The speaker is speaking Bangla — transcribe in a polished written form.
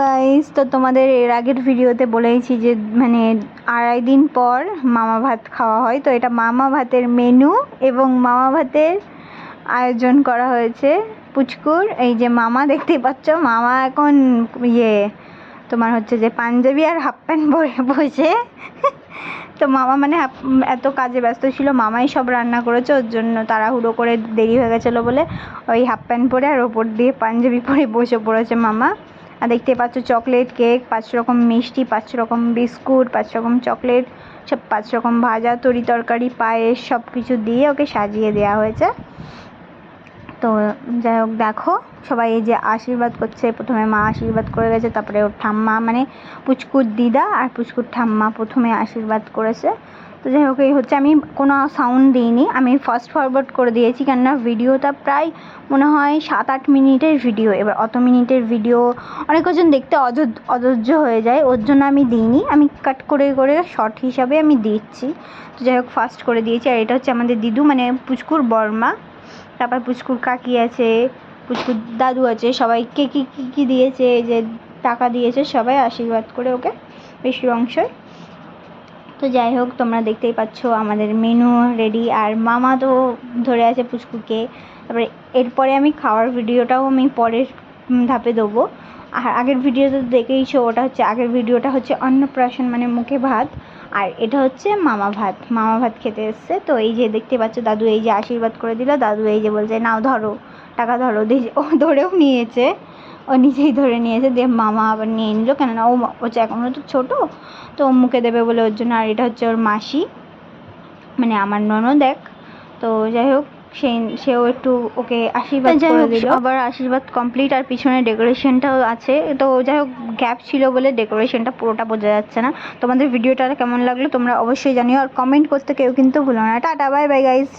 গাইস, তো তোমাদের এর আগের ভিডিওতে বলেইছি যে মানে 2.5 দিন পর মামা ভাত খাওয়া হয়। তো এটা মামা ভাতের মেনু এবং মামা ভাতের আয়োজন করা হয়েছে পুচকুর। এই যে মামা দেখতেই পাচ্ছ, মামা এখন তোমার হচ্ছে যে পাঞ্জাবি আর হাফ প্যান্ট পরে বসে। তো মামা মানে এত কাজে ব্যস্ত ছিল, মামাই সব রান্না করেছে, ওর জন্য তাড়াহুড়ো করে দেরি হয়ে গেছিলো বলে ওই হাফ প্যান্ট পরে আর ওপর দিয়ে পাঞ্জাবি পরে বসে পড়েছে মামা। আর দেখতে পাচ্ছ চকলেট, কেক, 5 রকম মিষ্টি, 5 রকম বিস্কুট, 5 রকম চকলেট, সব 5 রকম ভাজা, তরি তরকারি, পায়েস সব কিছু দিয়ে ওকে সাজিয়ে দেওয়া হয়েছে। তো যাই হোক, দেখো সবাই এই যে আশীর্বাদ করছে। প্রথমে মা আশীর্বাদ করে গেছে, তারপরে ওর ঠাম্মা মানে পুচকুর দিদা আর পুচকুর ঠাম্মা প্রথমে আশীর্বাদ করেছে। তো যাই হোক, এই হচ্ছে, আমি কোনো সাউন্ড দিইনি, আমি ফাস্ট ফরওয়ার্ড করে দিয়েছি, কেননা ভিডিওটা প্রায় মনে হয় 7-8 মিনিটের ভিডিও। এবার অত মিনিটের ভিডিও অনেকজন দেখতে অধৈর্য হয়ে যায়, ওর জন্য আমি দিইনি, আমি কাট করে করে শর্ট হিসাবে আমি দিচ্ছি। তো যাই হোক, ফাস্ট করে দিয়েছি। আর এটা হচ্ছে আমাদের দিদু মানে পুচকুর বর্মা, তারপর পুচকুর কাকি আছে, পুচকুর দাদু আছে, সবাইকে কী দিয়েছে, যে টাকা দিয়েছে, সবাই আশীর্বাদ করে ওকে বেশি অংশই। তো যাই হোক, তোমরা দেখতেই পাচ্ছ আমাদের মেনু রেডি। আর মামা তো ধরে আছে পুচকুকে। তারপরে এরপরে আমি খাওয়ার ভিডিওটাও আমি পরের ধাপে দেবো। আর আগের ভিডিওতে দেখেইছো, ওটা হচ্ছে আগের ভিডিওটা হচ্ছে অন্নপ্রাশন মানে মুখে ভাত, আর এটা হচ্ছে মামা ভাত খেতে এসছে। তো এই যে দেখতে পাচ্ছ দাদু এই যে আশীর্বাদ করে দিল, দাদু এই যে বলছে নাও ধরো, টাকা ধরো। ও ধরেও নিয়েছে, ও নিজেই ধরে নিয়েছে, দিয়ে মামা আবার নিয়ে নিল, কেননা ও এখনও তো ছোটো, তো ও মুখে দেবে বলে ওর জন্য। আর এটা হচ্ছে ওর মাসি মানে আমার ননদ এক। তো যাই হোক, সেও একটু ওকে আশীর্বাদ করে দিল। আবার আশীর্বাদ কমপ্লিট, আর পিছনে ডেকোরেশনটাও আছে। তো যাই হোক, গ্যাপ ছিল বলে ডেকোরেশনটা পুরোটা বোঝা যাচ্ছে না। তোমাদের ভিডিওটা কেমন লাগলো তোমরা অবশ্যই জানিও, আর কমেন্ট করতে কেউ কিন্তু ভুলো না। Tata, bye bye guys.